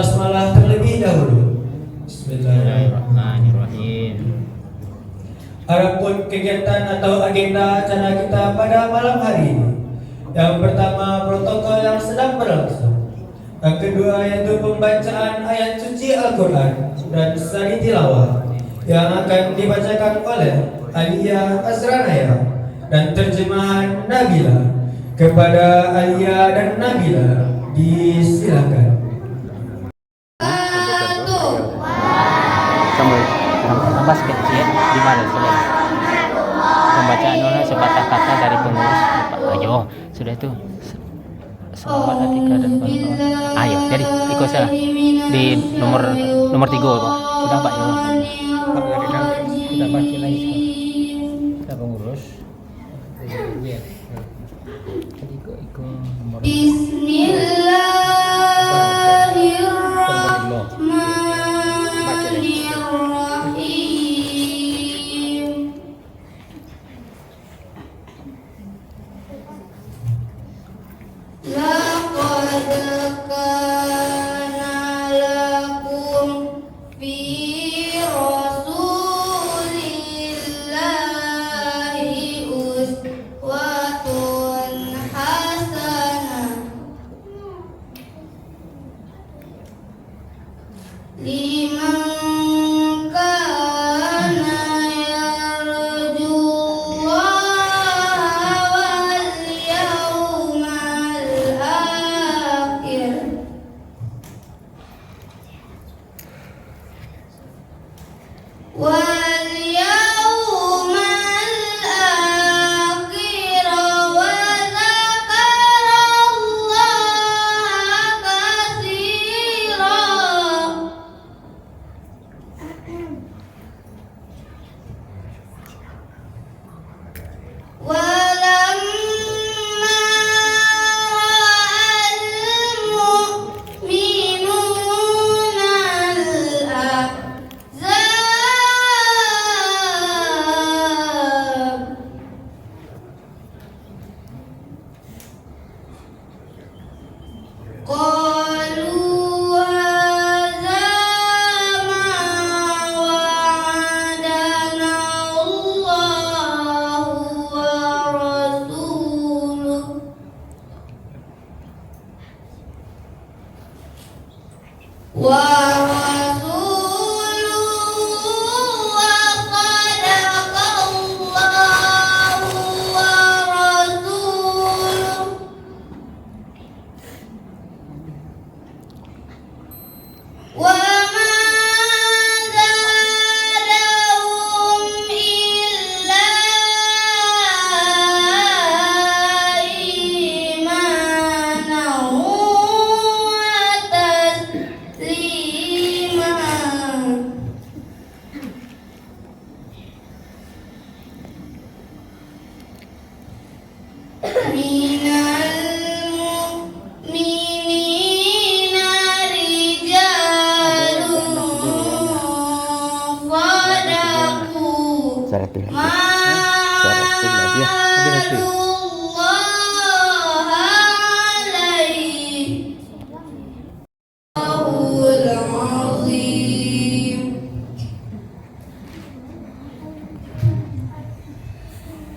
berbasmalah terlebih dahulu. Bismillahirrahmanirrahim. Adapun kegiatan atau agenda acara kita pada malam hari ini, yang pertama protokol yang sedang berlangsung, yang kedua yaitu pembacaan ayat suci Al-Quran dan sari tilawah yang akan dibacakan oleh Alia Azranaya dan terjemahan Nabila. Kepada Alia dan Nabila disilakan. Basket ya, di mana sudah pembacaan orang sepatah kata dari pengurus. Ayo sudah itu sempat ketika dan kawan-kawan. Ayo jadi ikut saya di nomor 3 Pak. Sudah Pak ya. Sudah baca lagi kita pengurus. Jadi ikut nomor.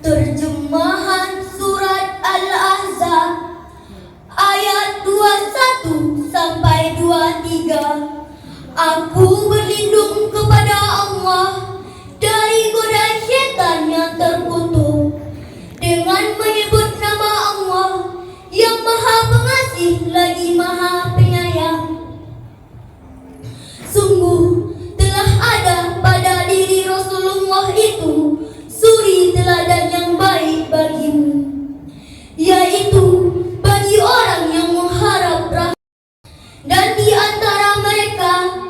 Terjemahan surat Al-Ahzab ayat 21 sampai 23. Aku berlindung kepada Allah dari godaan syaitan yang terkutuk dengan menyebut nama Allah yang Maha Pengasih lagi Maha Penyayang. Sungguh telah ada pada diri Rasulullah itu suri teladan yang baik bagimu, yaitu bagi orang yang mengharap rahmat, dan di antara mereka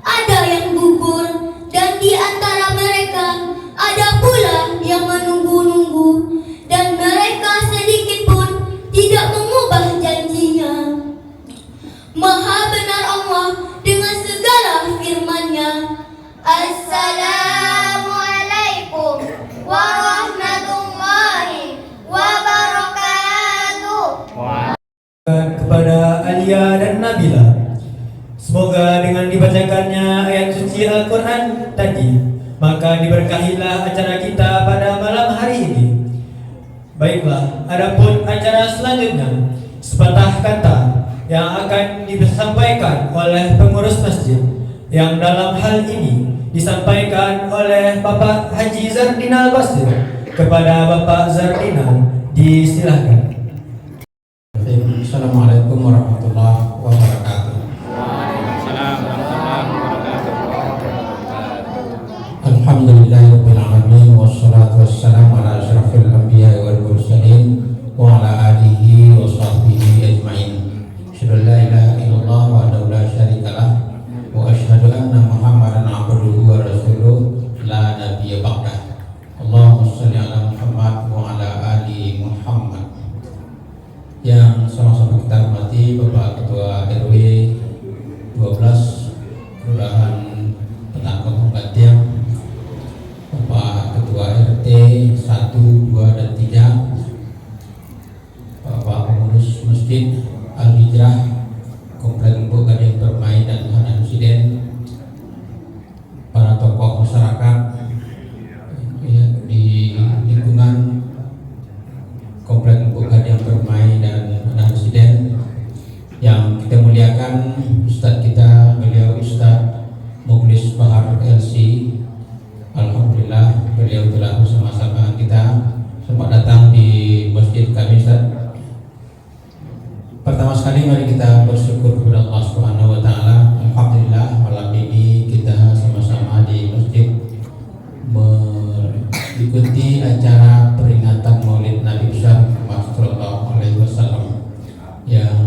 ada yang gugur, dan di antara mereka ada pula yang menunggu-nunggu, dan mereka sedikit pun tidak mengubah janjinya. Maha benar Allah dengan segala firman-Nya. Assalamualaikum warahmatullahi wabarakatuh. Kepada Alia dan Nabila. Semoga dengan dibacakannya ayat suci Al-Quran tadi, maka diberkahilah acara kita pada malam hari ini. Baiklah, adapun acara selanjutnya, sepatah kata yang akan disampaikan oleh pengurus masjid, yang dalam hal ini disampaikan oleh Bapak Haji Zardinal Basir kepada Bapak Zardinal. Disilahkan. Assalamualaikum warahmatullahi wabarakatuh. Alhamdulillahirabbil alamin wassalatu wassalamu ala asyrafil anbiya'i wal mursalin wa ala alihi wa sahbihi ajmain. Asyhadu an la ilaha illallah wahdahu la syarikalah wa asyhadu anna Muhammadan abduhu wa rasuluh la nabiyya ba'dah. Allahumma shalli ala Muhammad wa ala ali Muhammad. Yang sama-sama kita hormati Bapak Ketua RW 12 Kelurahan Penangkot Penggantian, Bapak Ketua RT 1, 2, dan 3, Bapak Pengurus Masjid Al-Hijrah Komplek Empuk Gading Permai dan Hanan Insiden, para tokoh masyarakat di lingkungan Komplek Empuk Gading Permai dan Hanan Insiden yang kita muliakan, Ustadz kita, beliau Ustadz Mukhlis Bahar LC. Alhamdulillah beliau telah bersama-sama kita sempat datang di masjid kami, Ustadz. Pertama sekali mari kita bersyukur kepada Allah Subhanahu wa taala. Alhamdulillah malam ini kita sama-sama di masjid mengikuti acara peringatan Maulid Nabi besar Muhammad sallallahu alaihi wasallam yang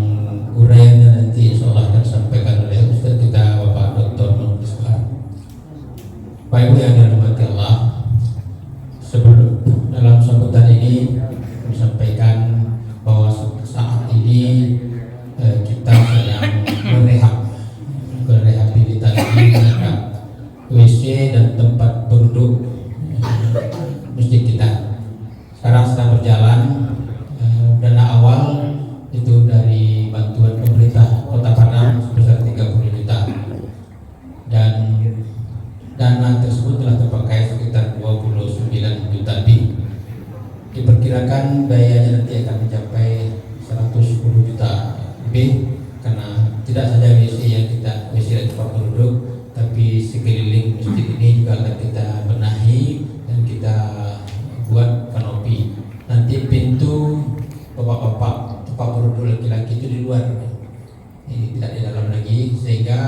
uraiannya nanti insyaallah akan disampaikan oleh Ustaz kita Bapak Dr. Mukhlis Bahar. Bapak Ibu yang dirahmati Allah, sebelum dalam sambutan ini disampaikan bahwa saat ini kita sedang merehabilitasi terhadap WC dan tempat duduk masjid kita. Sekarang sedang berjalan. Dana awal itu dari bantuan pemerintah Kota Padang sebesar 30 juta, dan dana tersebut telah terpakai sekitar 29 juta lebih. Diperkirakan biayanya nanti akan mencapai 110 juta lebih, karena tidak saja WC yang kita WC dan tempat duduk, tapi sekeliling masjid ini juga akan kita benahi dan kita buat kanopi. Nanti pintu bapak-bapak tempat duduk laki-laki itu di luar, ini tidak di dalam lagi, sehingga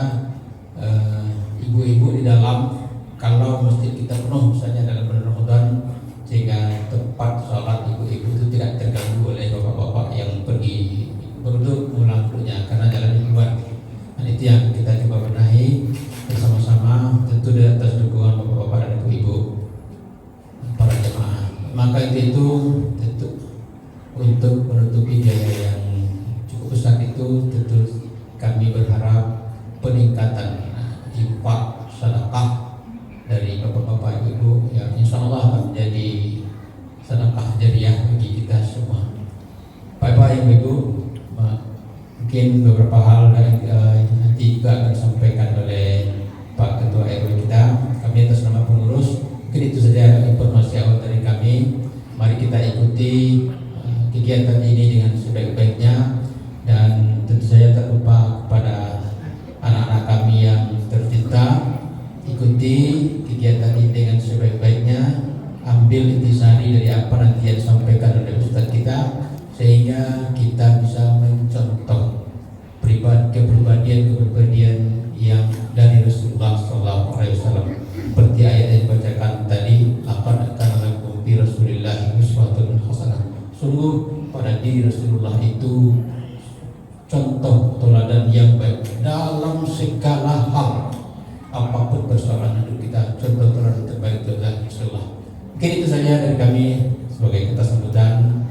ibu-ibu di dalam, kalau masjid kita penuh misalnya dalam bulan Ramadan, sehingga tempat sholat ibu-ibu itu tidak terganggu oleh bapak-bapak yang pergi berduduk pulang duduknya karena jalan di luar. Dan itu yang kita coba benahi bersama-sama, tentu di atas dukungan bapak-bapak dan ibu-ibu para jemaah. Maka itu tentu untuk menutupi biaya yang cukup besar itu, tentu kami berharap peningkatan infak sedekah dari bapak-bapak ibu yang insya Allah akan menjadi sedekah jariah bagi kita semua. Bapak ibu, mungkin beberapa hal nanti juga akan disampaikan oleh Pak Ketua RW kita. Kami atas nama pengurus, mungkin itu saja informasi awal dari kami. Mari kita ikuti kegiatan ini dengan sebaik-baiknya, dan tentu saja tak lupa kepada anak-anak kami yang tercinta, ikuti kegiatan ini dengan sebaik-baiknya, ambil intisari dari apa nanti yang disampaikan oleh Ustaz kita, sehingga kita bisa mencontoh kepribadian yang dari Rasulullah SAW, seperti ayat yang dibacakan tadi, laqad kana lakum fi Rasulillahi uswatun hasanah. Sungguh pada diri Rasulullah itu contoh teladan yang baik dalam segala hal, apapun persoalan hidup kita, contoh teladan terbaik adalah Rasulullah. Mungkin itu saja dari kami sebagai kata sambutan.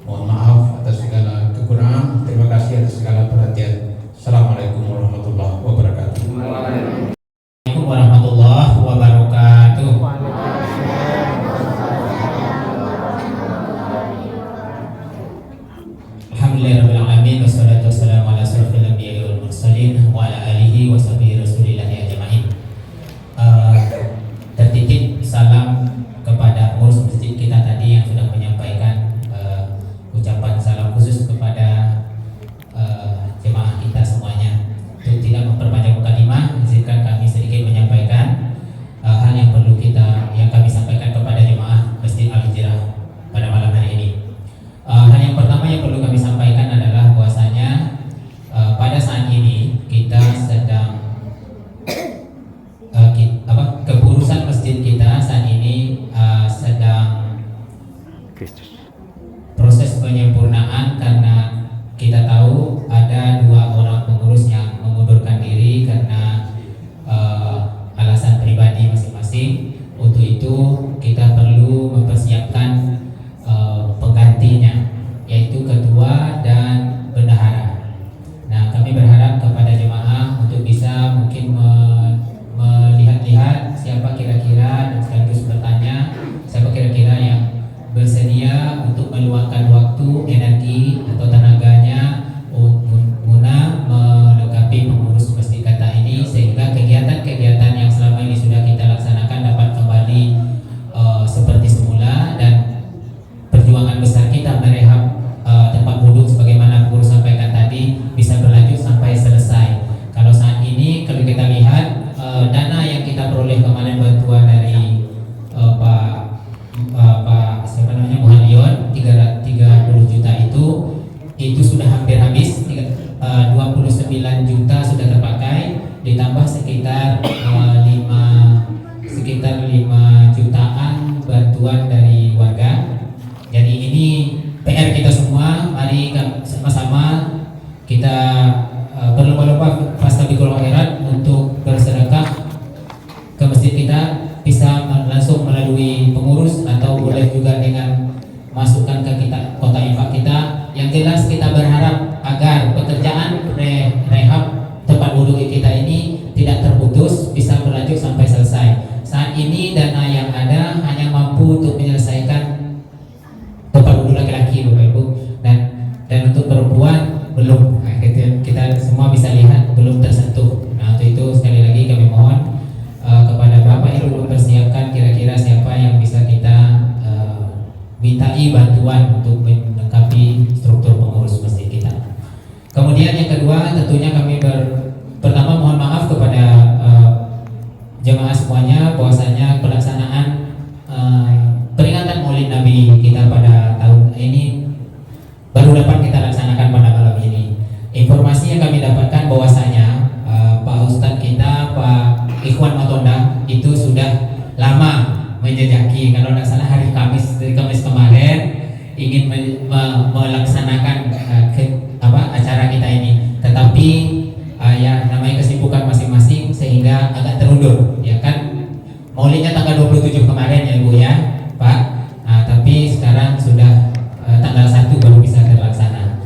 Mohon maaf atas segala kekurangan. Terima kasih atas segala perhatian. Assalamualaikum warahmatullahi wabarakatuh. Assalamualaikum warahmatullahi wabarakatuh. Alhamdulillahirabbil alamin, wassalatu wassalamu ala asyrofil anbiya'i wal mursalin wa ala alihi wa tentunya kami pertama mohon maaf kepada jemaah semuanya bahwasanya pelaksanaan peringatan Maulid Nabi kita pada tahun ini baru dapat kita laksanakan pada malam ini. Informasi yang kami dapatkan bahwasanya Pak Ustadz kita, Pak Ikhwan Matonda itu sudah lama menjejaki, kalau tidak salah hari Kamis kemarin ingin melaksanakan acara kita ini, tetapi ya namanya kesibukan masing-masing sehingga agak terundur, ya kan. Maulidnya tanggal 27 kemarin ya Bu ya Pak, tapi sekarang sudah tanggal 1 baru bisa terlaksana.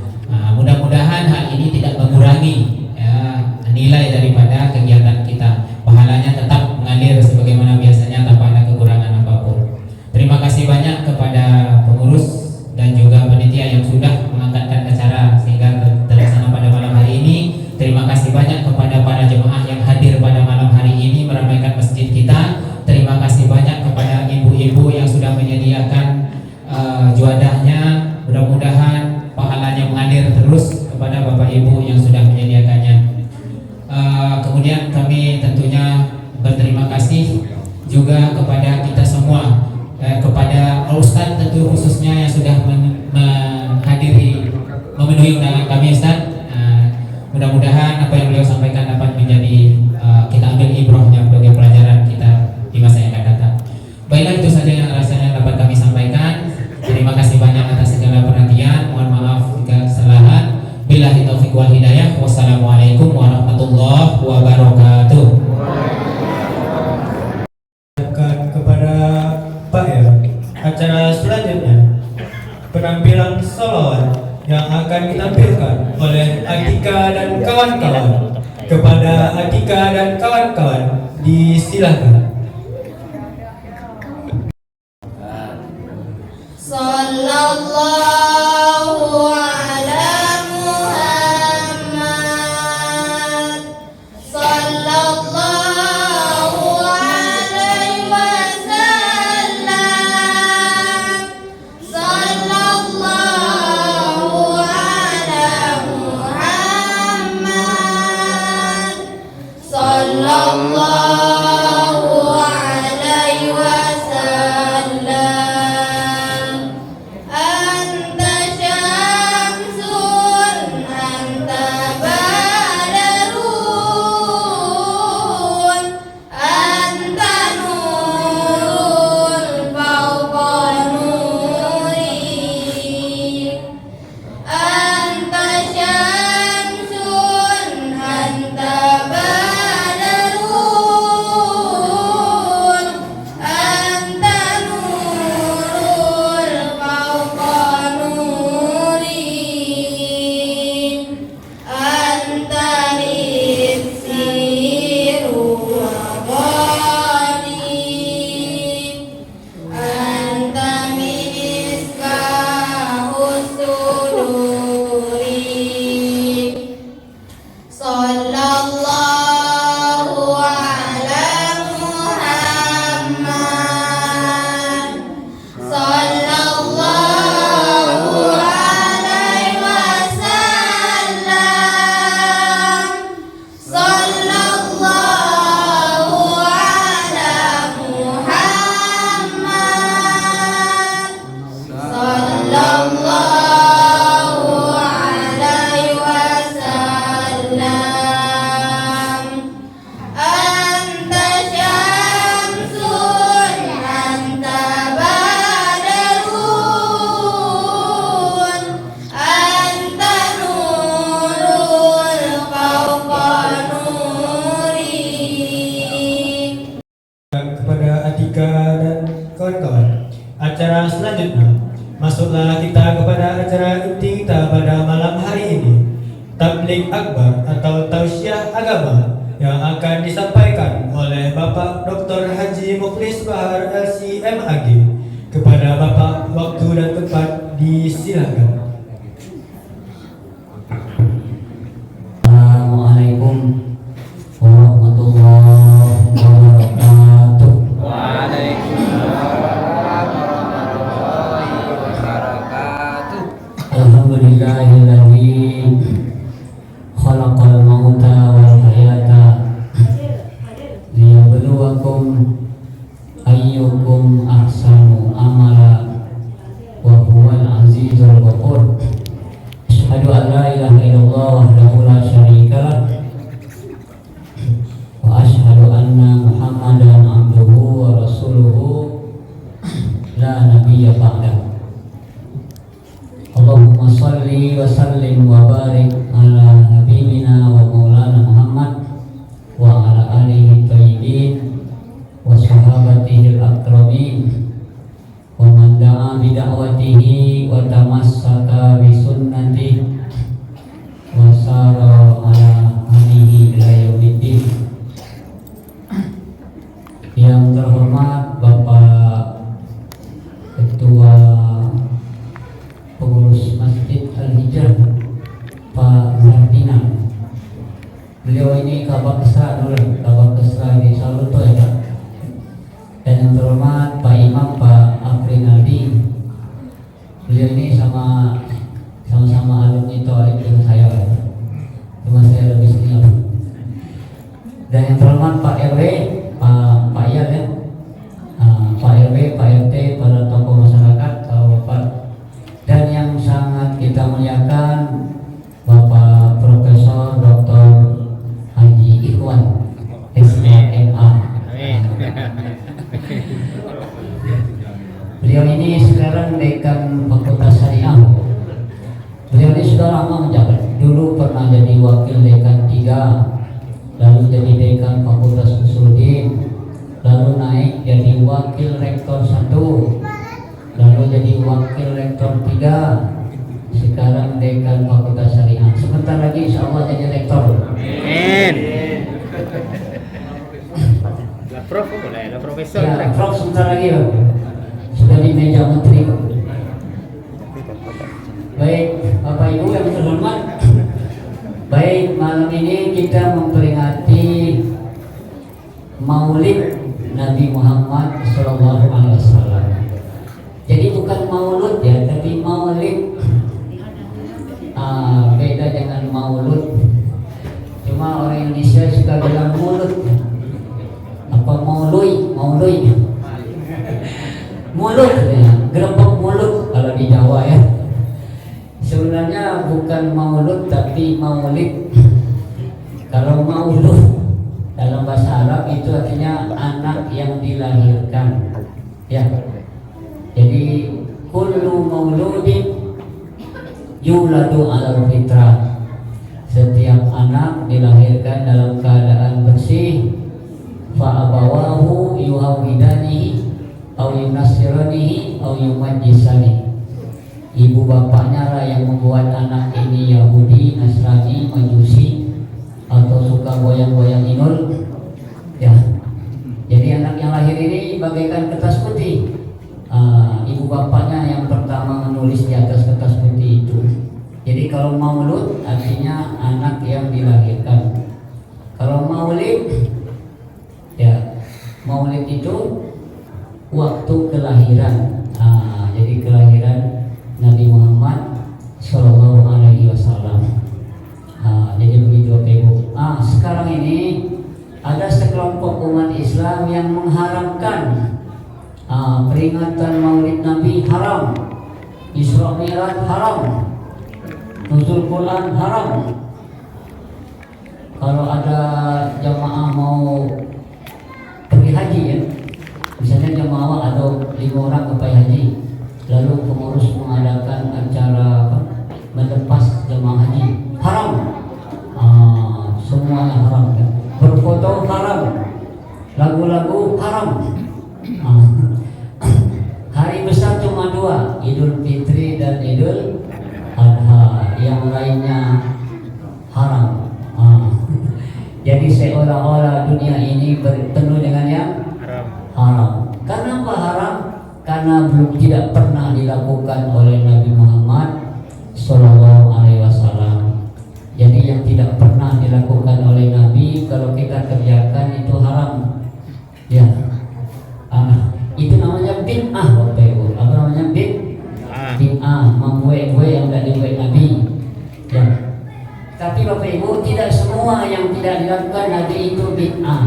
Mudah-mudahan hal ini tidak mengurangi ya, nilai daripada kegiatan kita, pahalanya tetap mengalir sebagaimana biasanya tanpa ada kekurangan apapun. Terima kasih banyak kepada pengurus dan juga panitia yang sudah mengangkatkan acara sehingga terlaksana pada malam hari ini. Terima kasih banyak kepada para jemaah yang hadir pada malam hari ini meramaikan masjid kita. Terima kasih banyak kepada ibu-ibu yang sudah menyediakan juadahnya. Mudah-mudahan pahalanya mengalir terus kepada bapak ibu yang sudah menyediakannya. Kemudian kami tentunya berterima kasih juga kepada kita semua, kepada Ustadz tentu khususnya yang sudah menghadiri, memenuhi undangan kami Ustadz. Mudah-mudahan apa yang beliau sampaikan dapat menjadi kita ambil ibrahnya sebagai pelajaran kita di masa yang akan datang. Baiklah, itu saja yang rasanya dapat kami sampaikan. Terima kasih banyak atas segala perhatian. Mohon maaf jika kesalahan. Billahi taufiq wal hidayah. Wassalamualaikum warahmatullahi wabarakatuh. Kepada Pak ya, acara selanjutnya penampilan salawat yang akan ditampilkan oleh Atika dan kawan-kawan. Kepada Atika dan kawan-kawan disilahkan. Sallallahu ala Muhammad, sallallahu alaihi wasallam, sallallahu ala Muhammad, sallallahu alaihi wasallam. Anta syamsun, anta badarun, anta nurun fawqa nuri. Anta syamsun, anta badarun, anta nurul fawqa nuri. Anta nisiru wa ghani, anta miskahus suduri. Sallallahu ala Muhammad, sallallahu alaihi wasallam, sallallahu ala Muhammad, sallallahu alaihi wasallam. Anta syamsun, anta badarun, anta nurul fawqa nuri. Kepada Atika dan kawan-kawan, acara selanjutnya masuklah kita kepada acara inti kita pada malam hari ini, tabligh akbar atau tausiah agama yang akan disampaikan oleh Bapak Dr. Haji Mukhlis Bahar LC.MAG. Kepada Bapak, waktu dan tempat disilakan. Assalamualaikum warahmatullahi wabarakatuh. Alhamdulillahilladzi khalaqal ahsanu amala wa huwal azizul ghafur. Asyhadu an la ilaha illallah wahdahu la syarika lah wa asyhadu anna Muhammadan abduhu wa rasuluhu la nabiyya ba'dah. Allahumma salli wa sallim wa barik ala habibina wa maulana Muhammad wa ala alihi thayyibin wa sahabatihi al-akramin wa man da'a bi da'watihi wa tamassaka bi sunnatihi wa sara ala hadihi ila yaumiddin. Yang terhormat Bapak Ketua Pengurus Masjid Al-Hijrah Pak Zartina, beliau ini Kabak Kesra dulu, Kabak Kesra di Saluto ya Pak. Dan yang terhormat Pak Imam Pak Afrinaldi, beliau ini sama-sama alumni Toalik dengan saya ya. Cuma saya lebih senior. Dan yang terhormat Pak RW, Pak Ian ya, Pak RW, Pak RT, para tokoh masyarakat, Bapak, dan yang sangat kita muliakan Bapak Profesor Dr. Haji Ikhwan SMA. Beliau ini sekarang dekan Fakultas Syariah. Beliau ini sudah lama menjabat. Dulu pernah jadi wakil dekan 3, lalu jadi dekan Fakultas Usuluddin, lalu naik jadi wakil rektor 1, lalu jadi wakil rektor 3, sekarang dekan Fakultas Syariah. Sebentar lagi insya Allah jadi rektor. Amin. La prof boleh, la profesor. Ya, Prof sebentar lagi Pak. Sudah di meja menteri. Baik Bapak Ibu yang terhormat, baik malam ini kita memperingati Maulid Nabi Muhammad SAW. Jadi bukan maulud ya, tapi maulid. Beda dengan maulud. Cuma orang Indonesia suka bilang mulut. Apa maului? Mulut ya, gerbek mulut kalau di Jawa ya. Sebenarnya bukan maulud tapi maulid. Kalau maulud dalam bahasa Arab itu artinya anak yang dilahirkan. Ya. Jadi kullu mauludin yuladu alal fitrah. Setiap anak dilahirkan dalam keadaan bersih. Fa abawahu yuhawidanihi au yunasiranihi au yumajjisani. Ibu bapaknya lah yang membuat anak ini Yahudi, Nasrani, Majusi, atau suka goyang-goyang inul. Ya. Jadi anak yang lahir ini bagaikan kertas putih. Ibu bapaknya yang pertama menulis di atas kertas putih itu. Jadi kalau maulud artinya anak yang dilahirkan. Kalau maulid, ya maulid itu waktu kelahiran. Jadi kelahiran Nabi Muhammad Sallallahu Alaihi Wasallam. Jadi begitu Bapak Ibu. Sekarang ini ada sekelompok umat Islam yang mengharamkan peringatan Maulid Nabi haram, Isra Mi'raj haram, Nuzul Quran haram. Kalau ada jamaah mau pergi haji ya, misalnya jamaah ada 5 orang ke haji, lalu pengurus mengadakan acara melepas jamaah haji, haram. Semuanya haram ya. Berfoto haram, lagu-lagu haram. Hari besar cuma 2, Idul Fitri dan Idul Adha, yang lainnya haram. Jadi seolah-olah dunia ini penuh dengan yang haram. Kenapa haram? Karena tidak pernah dilakukan oleh Nabi Muhammad Sallallahu Alaihi Wasallam. Jadi yang tidak pernah dilakukan oleh Nabi, kalau kita kerjakan itu haram. Ya, itu namanya bid'ah Bapak Ibu. Apa namanya bid'ah? Membuat-buat yang tidak dibuat Nabi. Ya. Tapi Bapak Ibu, tidak semua yang tidak dilakukan Nabi itu bid'ah.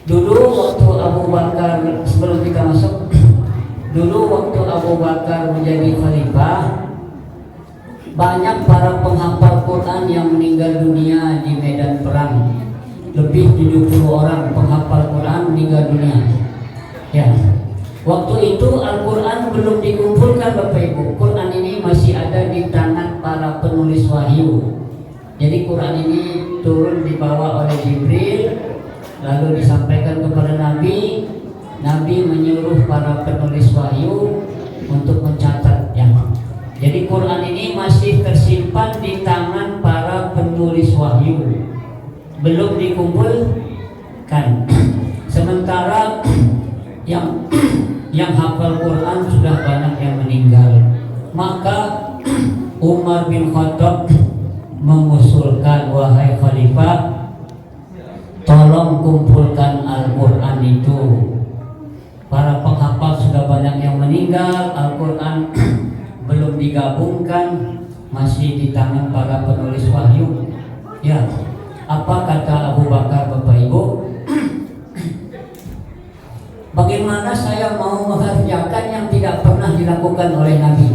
Dulu waktu Abu Bakar, sebelum kita masuk, dulu waktu Abu Bakar menjadi khalifah, banyak para penghafal Quran yang meninggal dunia di medan perang. Lebih 70 orang penghafal Quran meninggal dunia. Ya. Waktu itu Al-Quran belum dikumpulkan Bapak Ibu. Quran ini masih ada di tangan para penulis wahyu. Jadi Quran ini turun dibawa oleh Jibril, lalu disampaikan kepada Nabi. Nabi menyuruh para penulis wahyu untuk mencatat ya. Jadi Quran ini masih tersimpan di tangan para penulis wahyu, belum dikumpulkan. Sementara yang hafal Quran sudah banyak yang meninggal. Maka Umar bin Khattab mengusulkan, wahai khalifah, tolong kumpulkan Al-Quran itu. Para penghafal sudah banyak yang meninggal, Al-Quran belum digabungkan, masih di tangan para penulis wahyu. Ya, apa kata Abu Bakar Bapak Ibu? Bagaimana saya mau mengerjakan yang tidak pernah dilakukan oleh Nabi?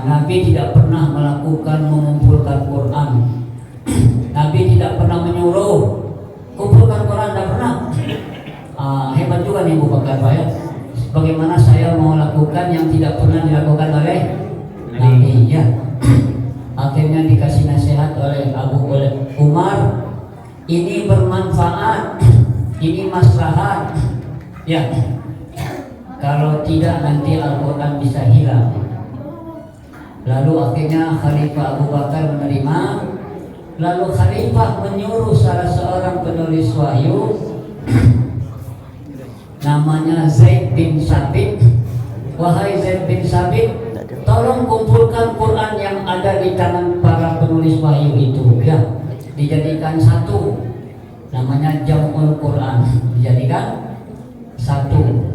Nabi tidak pernah melakukan mengumpulkan Quran. Nabi tidak pernah menyuruh kumpulkan Quran, tidak pernah. Hebat juga nih Abu Bakar Pak ya. Bagaimana saya mau lakukan yang tidak pernah dilakukan oleh Nabi? Ya. Akhirnya dikasih nasihat oleh Abu Umar, ini bermanfaat, ini maslahat. Ya, kalau tidak nanti Al-Quran bisa hilang. Lalu akhirnya Khalifah Abu Bakar menerima. Lalu Khalifah menyuruh salah seorang penulis wahyu namanya Zaid bin Sabit, wahai Zaid bin Sabit, tolong kumpulkan Quran yang ada di tangan para penulis wahyu itu. Ya, dijadikan satu, namanya Jam'ul Quran, dijadikan satu.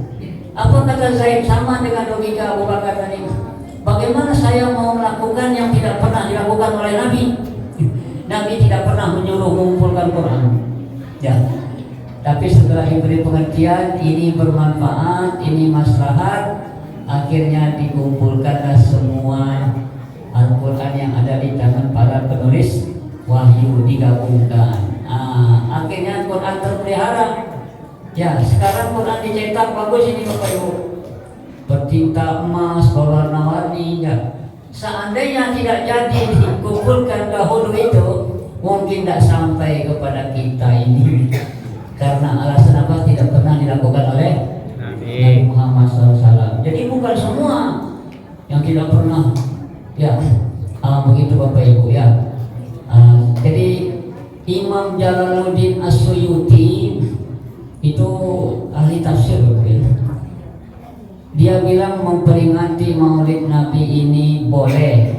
Apa kata Zaid? Sama dengan logika Abu Bakar tadi. Bagaimana saya mau melakukan yang tidak pernah dilakukan oleh Nabi? Nabi tidak pernah menyuruh mengumpulkan Quran. Ya. Tapi setelah diberi pengertian, ini bermanfaat, ini maslahat, akhirnya dikumpulkanlah semua Al-Quran yang ada di tangan para penulis wahyu, digabungkan. Akhirnya Quran terpelihara. Ya, sekarang Quran dicetak bagus ini Bapak Ibu, bertinta emas, berwarna-warni. Ya. Seandainya tidak jadi dikumpulkan dahulu itu, mungkin tidak sampai kepada kita ini. Karena alasan apa? Tidak pernah dilakukan oleh Nabi Muhammad SAW. Jadi bukan semua yang tidak pernah. Ya, begitu Bapak Ibu ya. Jadi Imam Jalaluddin As-Suyuti itu ahli tafsir, dia bilang memperingati Maulid Nabi ini boleh,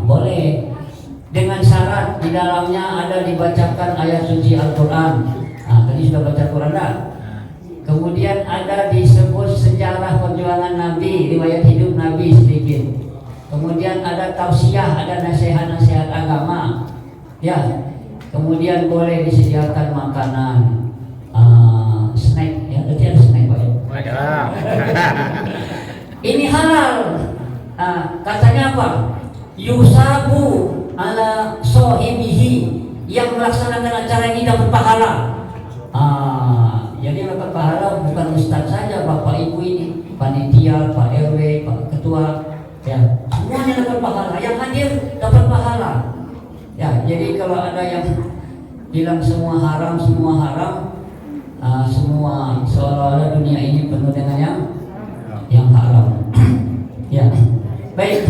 boleh dengan syarat di dalamnya ada dibacakan ayat suci Al-Quran. Tadi sudah baca Quran dah. Kemudian ada disebut sejarah perjuangan Nabi, riwayat hidup Nabi sedikit. Kemudian ada tausiah, ada nasihat-nasihat agama. Ya. Kemudian boleh disediakan makanan. Snack ya, berarti ada snack Pak ya? Ini halal. Katanya apa? Yusabu ala sohibihi, yang melaksanakan acara ini dapat pahala. Jadi dapat pahala bukan ustaz saja, bapak ibu ini, panitia, pak RW, pak ketua, ya semuanya dapat pahala. Yang hadir dapat pahala. Ya, jadi kalau ada yang bilang semua haram, semua seolah-olah dunia ini penuh dengan yang haram. Ya, baik,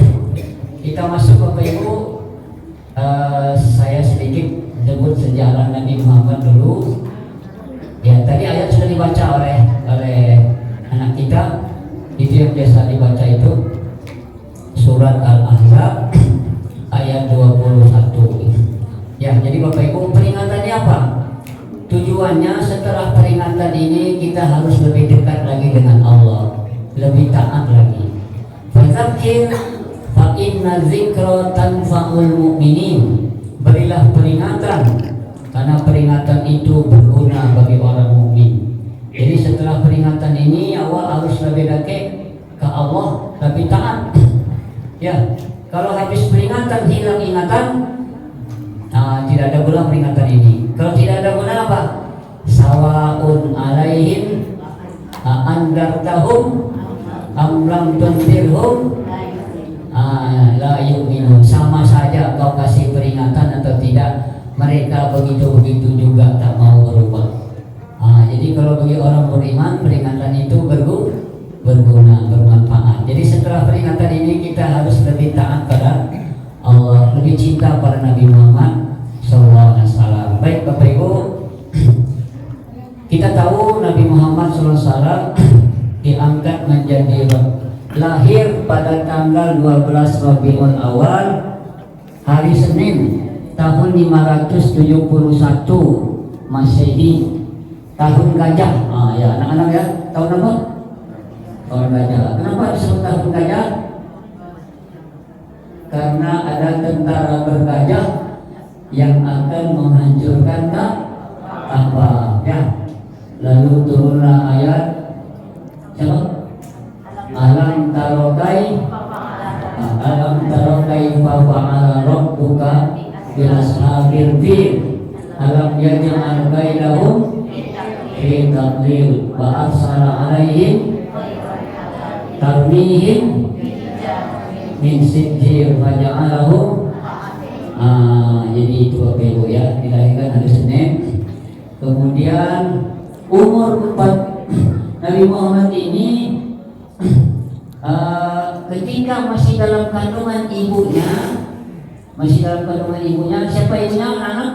kita masuk Bapak Ibu. Saya sedikit sebut sejarah Nabi Muhammad dulu. Ya, tadi ayat sudah dibaca oleh anak kita. Itu yang biasa dibaca itu surat Al-Ahzab ayat 21. Ya, jadi Bapak Ibu, peringatannya apa? Tujuannya setelah peringatan ini kita harus lebih dekat lagi dengan Allah, lebih taat lagi. Fadzakir fa inna dzikra tanfa'ul mu'minin. Berilah peringatan karena peringatan itu berguna bagi Allah lebih taat. Ya, kalau habis peringatan hilang ingatan, tidak ada guna peringatan ini. Kalau tidak ada guna apa? Sawaun alaihim andartahum am lam tunzirhum la yu'minun. Sama saja kau kasih peringatan atau tidak, mereka begitu-begitu juga tak mau berubah. Jadi kalau bagi orang beriman, peringatan itu berguna, bermanfaat. Jadi setelah peringatan ini kita harus lebih taat pada Allah, lebih cinta pada Nabi Muhammad SAW. Baik Bapak Ibu, kita tahu Nabi Muhammad SAW diangkat menjadi lahir pada tanggal 12 Rabiul Awal, hari Senin, tahun 571 Masehi, tahun gajah. Ya anak-anak ya, tahun apa? Tahun gajah. Kenapa disebut tahun gajah? Karena ada tentara bergajah yang akan menghancurkan Ka'bah. Ya. Lalu turunlah ayat siapa? Alam tarokai fa fa'ala rabbuka bil ashabil fil alam yaj'al bainahum fi tadlil wa arsala alaihim tarmihim min sijil fa ja'alahum. Jadi itu Bapak Ibu ya, dilahirkan hari Senin. Kemudian umur 4 Nabi Muhammad ini ketika masih dalam kandungan ibunya, siapa ibunya anak?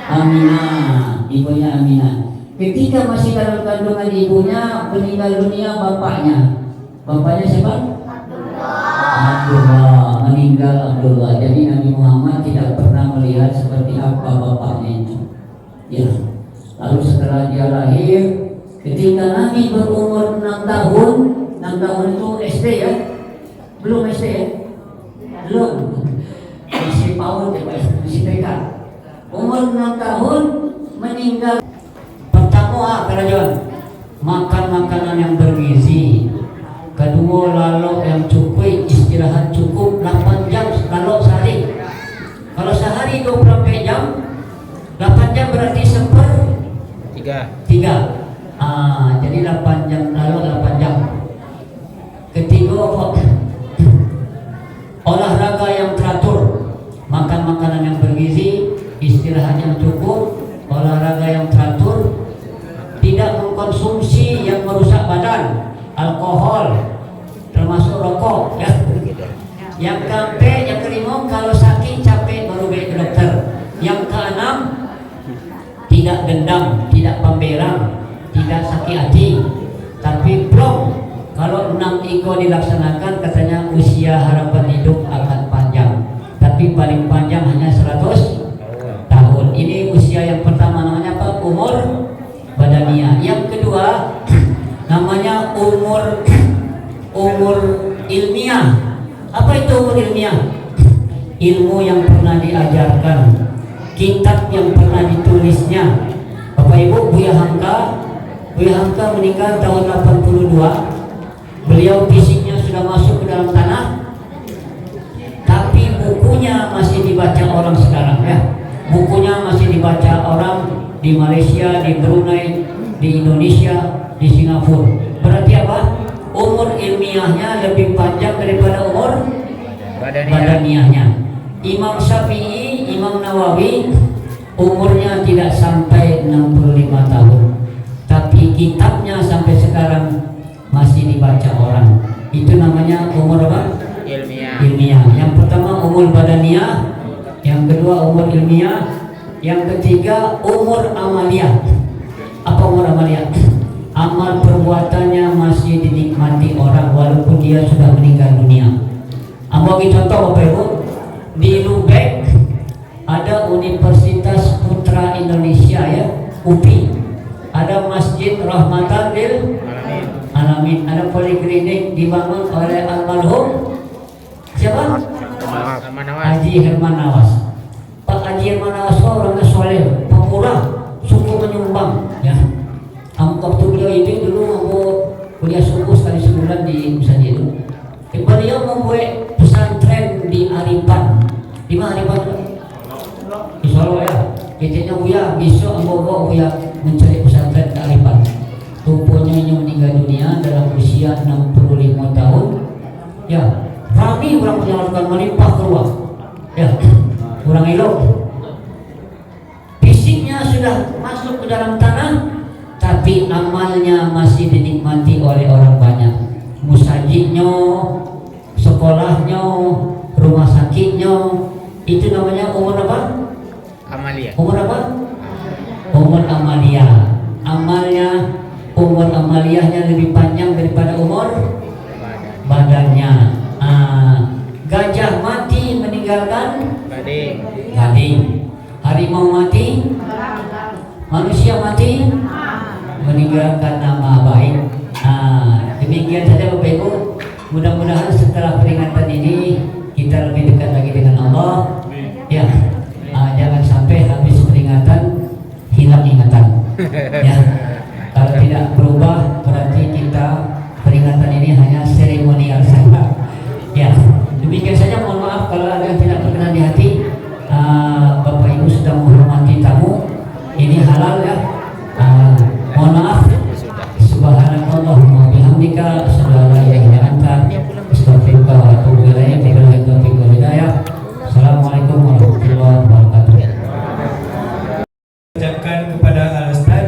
Aminah, ibunya Aminah. Ketika masih dalam kandungan ibunya, meninggal dunia bapaknya. Bapaknya siapa? Abdullah, meninggal Abdullah. Jadi Nabi Muhammad tidak pernah melihat seperti apa bapaknya itu. Ya. Lalu setelah dia lahir, ketika Nabi berumur 6 tahun, 6 tahun itu SD ya? Belum SD ya? Belum. Masih PAUD ya Pak, masih TK. Umur 6 tahun meninggal. Pertama kerajaan makan makanan yang bergizi. Kedua lalu yang cukup, istirahat cukup 8 jam kalau sehari. Kalau sehari 24 jam, 8 jam berarti 3. Jadi 8 jam lalu 8 jam. Ketiga olahraga yang teratur, makan makanan yang bergizi, istirahat yang cukup, olahraga yang teratur, tidak mengkonsumsi yang merusak badan, alkohol, termasuk rokok ya. Yang keempat, yang kelima, kalau sakit capek baru baik ke dokter. Yang keenam, tidak dendam, tidak pemberang, tidak sakit hati. Tapi belum, kalau 6 iko dilaksanakan katanya usia harapan hidup akan panjang. Tapi paling panjang hanya 100 tahun. Ini usia yang pertama, namanya apa? Umur badaniah. Yang kedua namanya umur ilmiah. Apa itu umur ilmiah? Ilmu yang pernah diajarkan, kitab yang pernah ditulisnya. Bapak Ibu, Buya Hamka meninggal tahun 82. Beliau fisiknya sudah masuk ke dalam tanah, tapi bukunya masih dibaca orang sekarang ya. Bukunya masih dibaca orang di Malaysia, di Brunei, di Indonesia, di Singapura. Berarti apa? Umur ilmiahnya lebih panjang daripada umur badaniahnya. Imam Syafi'i, Imam Nawawi umurnya tidak sampai 65 tahun, tapi kitabnya sampai sekarang masih dibaca orang. Itu namanya umur apa? Ilmiah. Yang pertama umur badaniah, yang kedua umur ilmiah, yang ketiga umur amaliyah. Apa umur amaliyah? Amal perbuatannya masih dinikmati orang walaupun dia sudah meninggal dunia. Bagi contoh Bapak Ibu, di Lubek ada Universitas Putra Indonesia ya, UPI. Ada Masjid Rahmatan lil Alamin, ada poliklinik dibangun oleh almarhum siapa? Haji Herman Nawas. Pak Haji Herman Nawas orangnya soleh, pemurah, suku menyumbang ya. Waktu beliau ini dulu aku kuliah subuh sekali sebulan di Kitanya Buya, besok ambo Buya mencari pesantren kearifan. Rupanya yang meninggal dunia dalam usia 65 tahun. Ya, rami orang menyalurkan melimpah keluar. Ya, kurang elok. Fisiknya sudah masuk ke dalam tanah, tapi amalnya masih dinikmati oleh orang banyak. Musajidnya, sekolahnya, rumah sakitnya, itu namanya umur apa? Amalia. Umur apa? Umur amalia. Amalnya, umur amaliyahnya lebih panjang daripada umur badannya. Gajah mati meninggalkan gading. Harimau mati, manusia mati meninggalkan nama baik. Demikian saja Bapak Ibu. Mudah-mudahan setelah peringatan ini kita lebih dekat lagi dengan Allah. Ya, jangan sampai habis peringatan hilang ingatan. Ya, kalau tidak berubah berarti kita peringatan ini hanya seremonial saja. Ya, demikian saja. Mohon maaf kalau ada yang tidak berkenan di hati. Bapak Ibu sudah menghormati tamu. Ini halal ya. Mohon maaf. Subhanallahumma bihamdika asyhadu an la ilaha illa anta astaghfiruka wa atubu ilaik. Billahi taufiq wal hidayah. Assalamualaikum warahmatullahi wabarakatuh. Ucapkan kepada Al-Ustaz,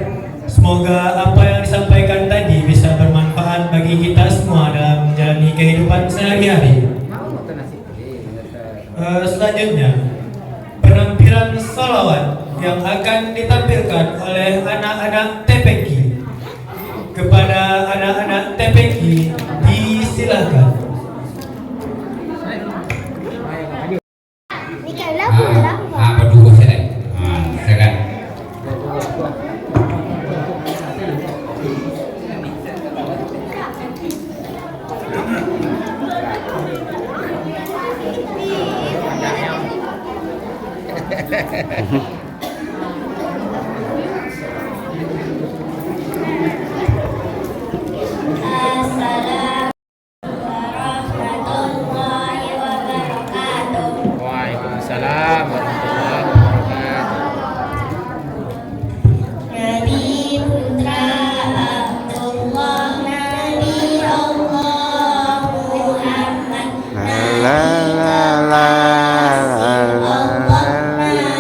semoga apa yang disampaikan tadi bisa bermanfaat bagi kita semua dalam menjalani kehidupan sehari-hari. Selanjutnya, penampilan salawat yang akan ditampilkan oleh anak-anak TPQ. Kepada anak-anak TPQ disilakan. Berdua saya. Silakan. Waalaikumsalam warahmatullahi wabarakatuh. Nabi Putra Abdullah, Nabi Allah Muhammad,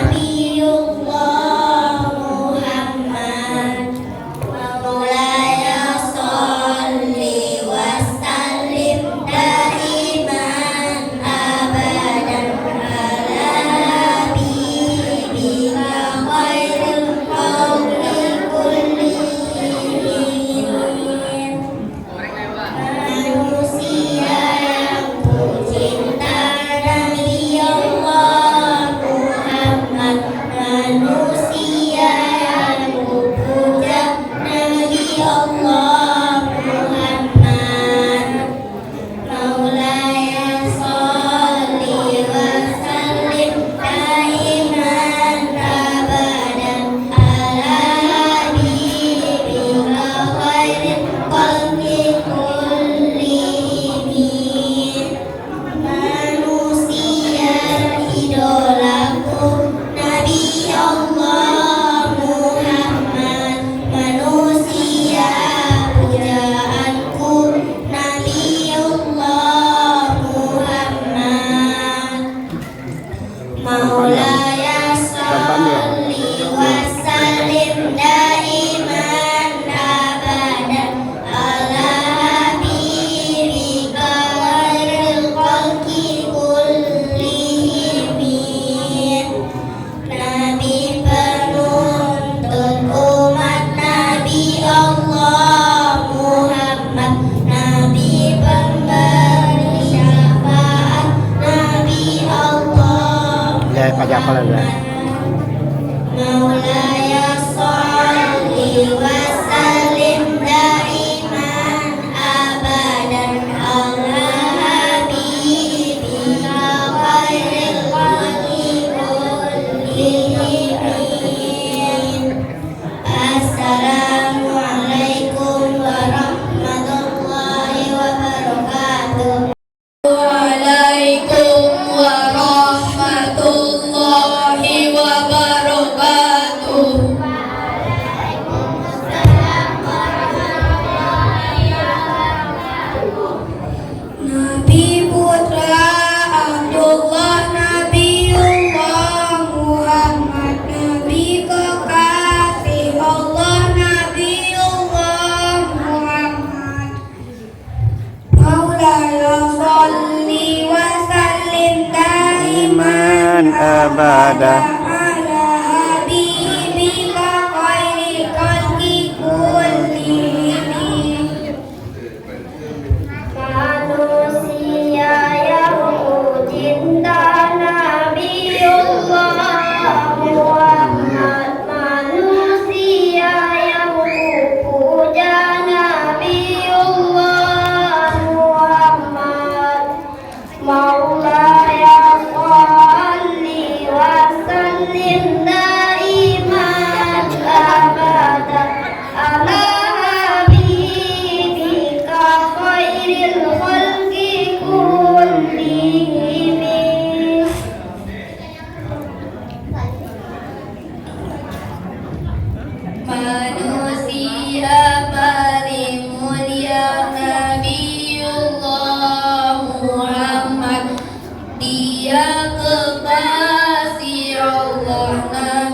Nabiullah Muhammad. Maulaya sholli wa sallim daiman abadan ala habibika khairil khalqi kullihim. Manusia yang ku cinta Nabi Allah Muhammad, manusia yang ku puja Nabi Allah Muhammad. Maulaya sholli wa sallim daiman abadan ala habibika khairil khalqi kullihim. Manusia idolaku Nabi Allah Muhammad, manusia pujaanku Nabi Allah Muhammad. Maulaya sholli wa sallim daiman abadan ala habibika khairil khalqi kullihim. Nabi penuntun umat Nabi Allah Muhammad, Nabi pemberi syafaat Nabi Allah Muhammad. Maulaya sholli wa sallim daiman abadan ala habibika khairil khalqi kullihim. Assalamualaikum warahmatullahi wabarakatuh. Waalaikumsalam warahmatullahi abada ala habibika khairi khalqi kullihim. Manusia yang cinta Nabiullah Muhammad, manusia yang puja Nabiullah Muhammad. Maulaya sholli wa sallim daiman abadan ala habibika khairil khalqi kullihim. Manusia paling mulia Nabiullah Muhammad, dia kekasih Allah.